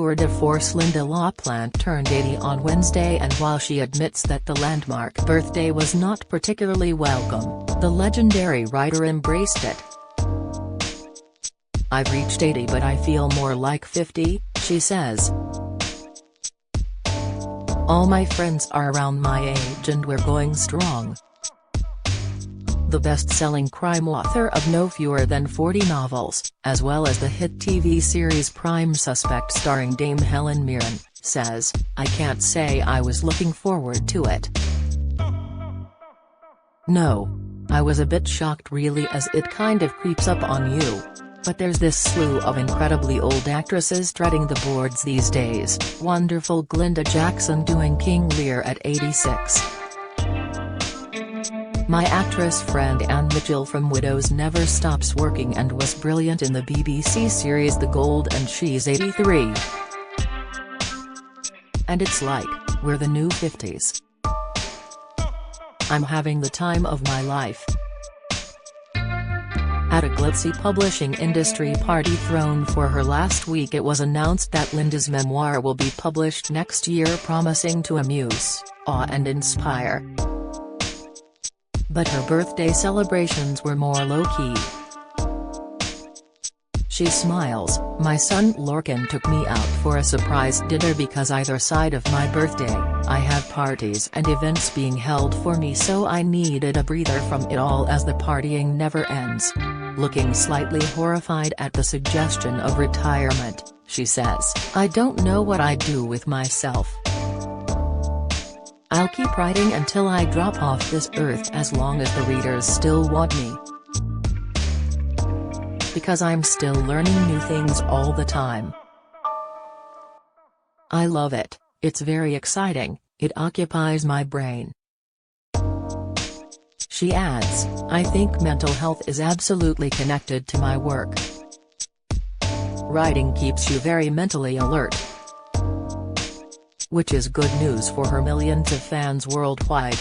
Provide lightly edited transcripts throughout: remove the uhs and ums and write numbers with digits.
tour de force. Lynda la Plante turned 80 on Wednesday, and while she admits that the landmark birthday was not particularly welcome, the legendary writer embraced it. "I've reached 80 but I feel more like 50, she says. "All my friends are around my age and we're going strong." The best-selling crime author of no fewer than 40 novels, as well as the hit TV series Prime Suspect starring Dame Helen Mirren, says, "I can't say I was looking forward to it. No. I was a bit shocked really, as it kind of creeps up on you. But there's this slew of incredibly old actresses treading the boards these days. Wonderful Glenda Jackson doing King Lear at 86. My actress friend Anne Mitchell from Widows never stops working and was brilliant in the BBC series The Gold, and she's 83. And it's like, we're the new 50s. I'm having the time of my life." At a glitzy publishing industry party thrown for her last week, it was announced that Lynda's memoir will be published next year, promising to amuse, awe and inspire. But her birthday celebrations were more low-key. She smiles, "My son Lorcan took me out for a surprise dinner because either side of my birthday, I have parties and events being held for me, so I needed a breather from it all as the partying never ends." Looking slightly horrified at the suggestion of retirement, she says, "I don't know what I'd do with myself. I'll keep writing until I drop off this earth, as long as the readers still want me. Because I'm still learning new things all the time. I love it, it's very exciting, it occupies my brain." She adds, "I think mental health is absolutely connected to my work. Writing keeps you very mentally alert." Which is good news for her millions of fans worldwide.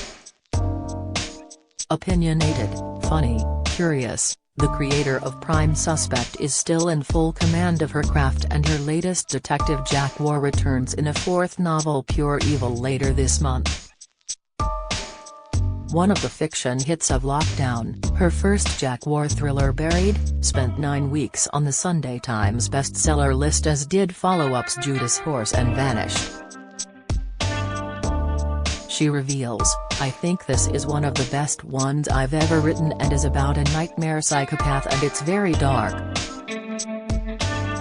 Opinionated, funny, curious, the creator of Prime Suspect is still in full command of her craft, and her latest detective Jaguar returns in a fourth novel, Pure Evil, later this month. One of the fiction hits of lockdown, her first Jaguar thriller Buried, spent 9 weeks on the Sunday Times bestseller list, as did follow-ups Judas Horse and Vanished. She reveals, "I think this is one of the best ones I've ever written and is about a nightmare psychopath, and it's very dark.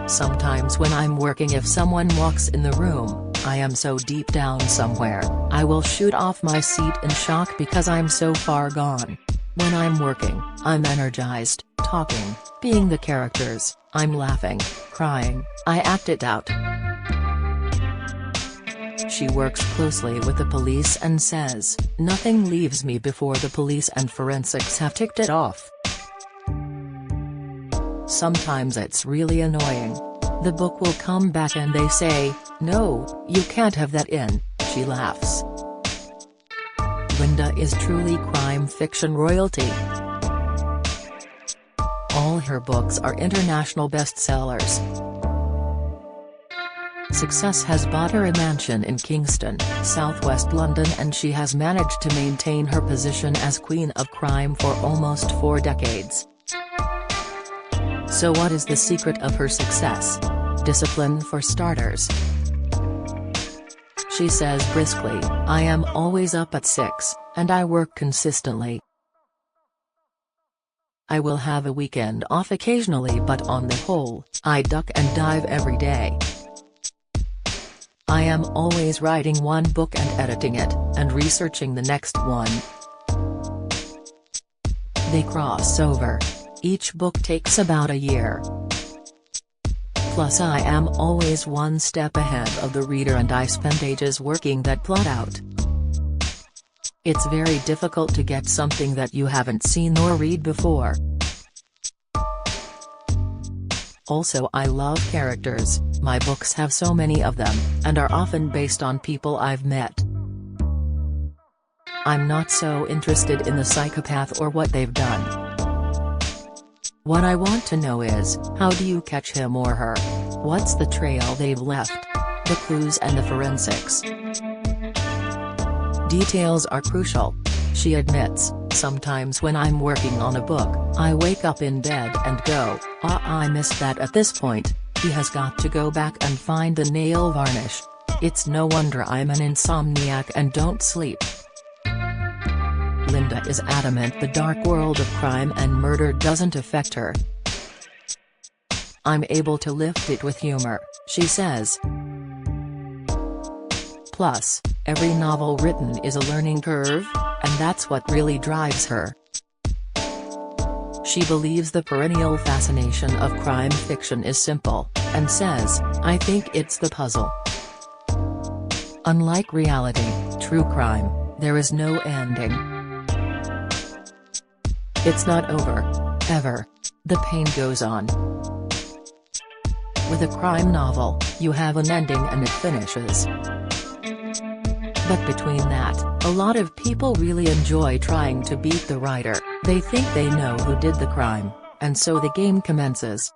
Sometimes when I'm working, if someone walks in the room, I am so deep down somewhere, I will shoot off my seat in shock because I'm so far gone. When I'm working, I'm energized, talking, being the characters, I'm laughing, crying, I act it out." She works closely with the police and says, "Nothing leaves me before the police and forensics have ticked it off. Sometimes it's really annoying. The book will come back and they say, 'No, you can't have that in,'" she laughs. Lynda is truly crime fiction royalty. All her books are international bestsellers. Success has bought her a mansion in Kingston, southwest London, and she has managed to maintain her position as Queen of Crime for almost 4 decades. So what is the secret of her success? Discipline, for starters. She says briskly, "I am always up at 6, and I work consistently. I will have a weekend off occasionally, but on the whole, I duck and dive every day. I am always writing one book and editing it, and researching the next one. They cross over. Each book takes about a year. Plus I am always one step ahead of the reader, and I spend ages working that plot out. It's very difficult to get something that you haven't seen or read before. Also, I love characters, my books have so many of them, and are often based on people I've met. I'm not so interested in the psychopath or what they've done. What I want to know is, how do you catch him or her? What's the trail they've left? The clues and the forensics. Details are crucial. She admits, sometimes when I'm working on a book, I wake up in bed and go, I missed that at this point. He has got to go back and find the nail varnish. It's no wonder I'm an insomniac and don't sleep. Lynda is adamant the dark world of crime and murder doesn't affect her. I'm able to lift it with humor, she says. Plus, every novel written is a learning curve, and that's what really drives her. She believes the perennial fascination of crime fiction is simple, and says, I think it's the puzzle. Unlike reality, true crime, there is no ending. It's not over, ever. The pain goes on. With a crime novel, you have an ending and it finishes. But between that, a lot of people really enjoy trying to beat the writer. They think they know who did the crime, and so the game commences.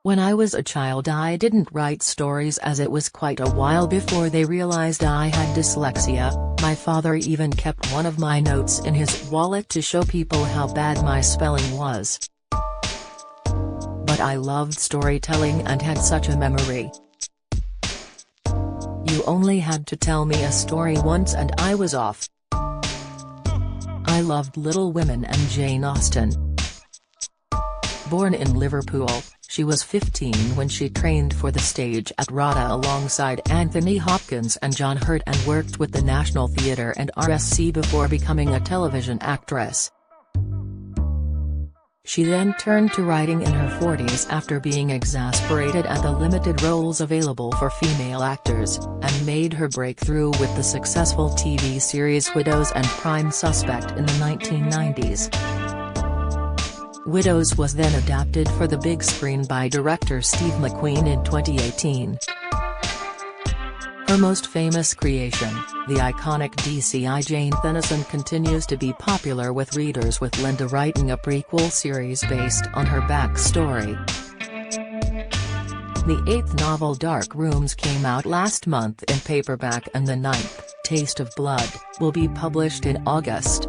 When I was a child I didn't write stories as it was quite a while before they realized I had dyslexia. My father even kept one of my notes in his wallet to show people how bad my spelling was. But I loved storytelling and had such a memory. You only had to tell me a story once and I was off. I loved Little Women and Jane Austen. Born in Liverpool, she was 15 when she trained for the stage at RADA alongside Anthony Hopkins and John Hurt and worked with the National Theatre and RSC before becoming a television actress. She then turned to writing in her 40s after being exasperated at the limited roles available for female actors, and made her breakthrough with the successful TV series Widows and Prime Suspect in the 1990s. Widows was then adapted for the big screen by director Steve McQueen in 2018. Her most famous creation, the iconic DCI Jane Tennyson, continues to be popular with readers, with Lynda writing a prequel series based on her backstory. The eighth novel Dark Rooms came out last month in paperback and the ninth, Taste of Blood, will be published in August.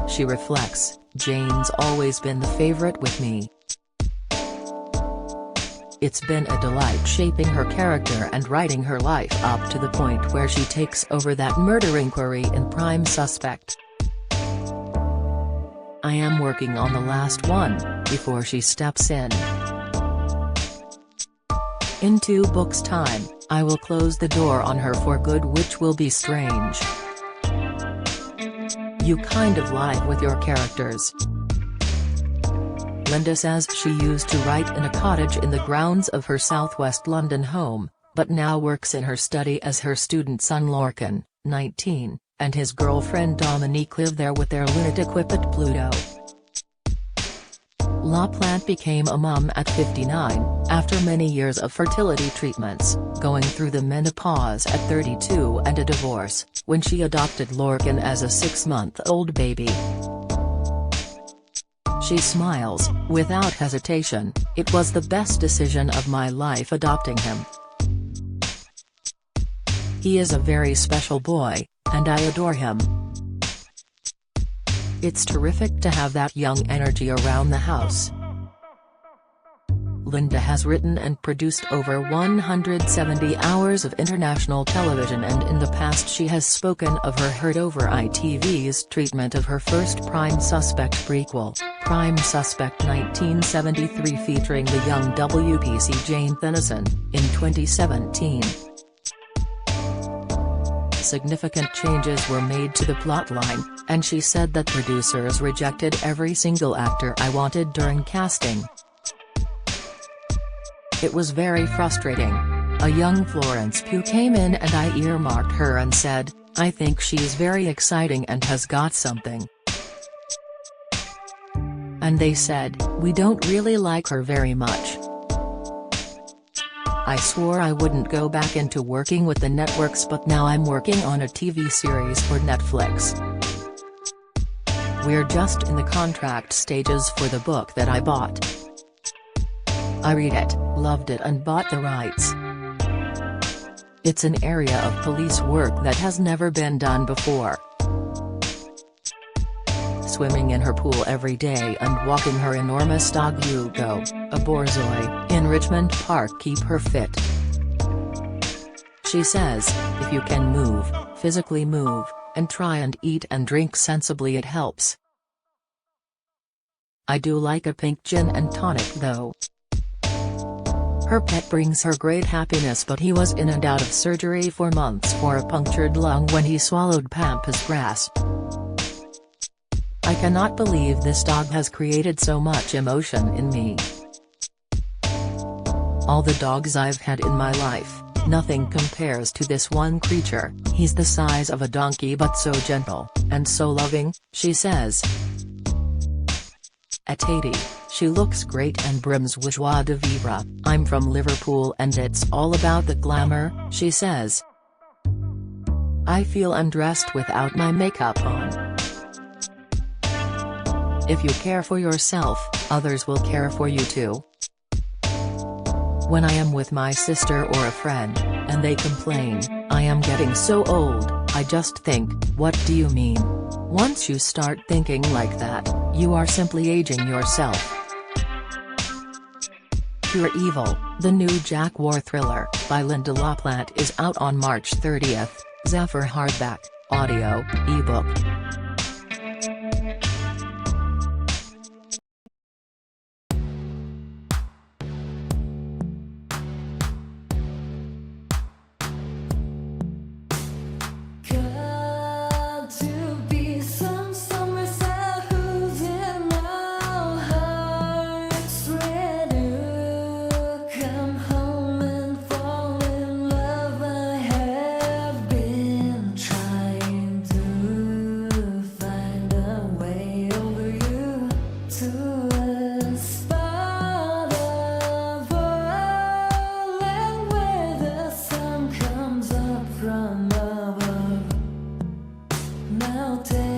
She reflects, Jane's always been the favorite with me. It's been a delight shaping her character and writing her life up to the point where she takes over that murder inquiry in Prime Suspect. I am working on the last one, before she steps in. In 2 books' time, I will close the door on her for good, which will be strange. You kind of lie with your characters. Lynda says she used to write in a cottage in the grounds of her southwest London home, but now works in her study as her student son Lorcan, 19, and his girlfriend Dominique live there with their lunatic whippet Pluto. La Plante became a mum at 59, after many years of fertility treatments, going through the menopause at 32 and a divorce, when she adopted Lorcan as a 6-month-old baby. She smiles, without hesitation, "It was the best decision of my life adopting him. He is a very special boy, and I adore him. It's terrific to have that young energy around the house." Lynda has written and produced over 170 hours of international television, and in the past she has spoken of her hurt over ITV's treatment of her first Prime Suspect prequel, Prime Suspect 1973, featuring the young WPC Jane Tennyson, in 2017. Significant changes were made to the plotline, and she said that producers rejected every single actor I wanted during casting. "It was very frustrating. A young Florence Pugh came in and I earmarked her and said, I think she's very exciting and has got something. And they said, we don't really like her very much. I swore I wouldn't go back into working with the networks, but now I'm working on a TV series for Netflix. We're just in the contract stages for the book that I bought. I read it, loved it and bought the rights. It's an area of police work that has never been done before. Swimming in her pool every day and walking her enormous dog Hugo, a Borzoi, in Richmond Park keep her fit. She says, if you can move, physically move, and try and eat and drink sensibly it helps. I do like a pink gin and tonic though. Her pet brings her great happiness, but he was in and out of surgery for months for a punctured lung when he swallowed pampas grass. I cannot believe this dog has created so much emotion in me. All the dogs I've had in my life, nothing compares to this one creature. He's the size of a donkey but so gentle, and so loving, she says. At 80, she looks great and brims with joie de vivre. I'm from Liverpool and it's all about the glamour, she says. I feel undressed without my makeup on. If you care for yourself, others will care for you too. When I am with my sister or a friend, and they complain, I am getting so old, I just think, what do you mean? Once you start thinking like that, you are simply aging yourself. Pure Evil, the new Jack War thriller, by Lynda la Plante is out on March 30th, Zephyr hardback, audio, ebook. Melted.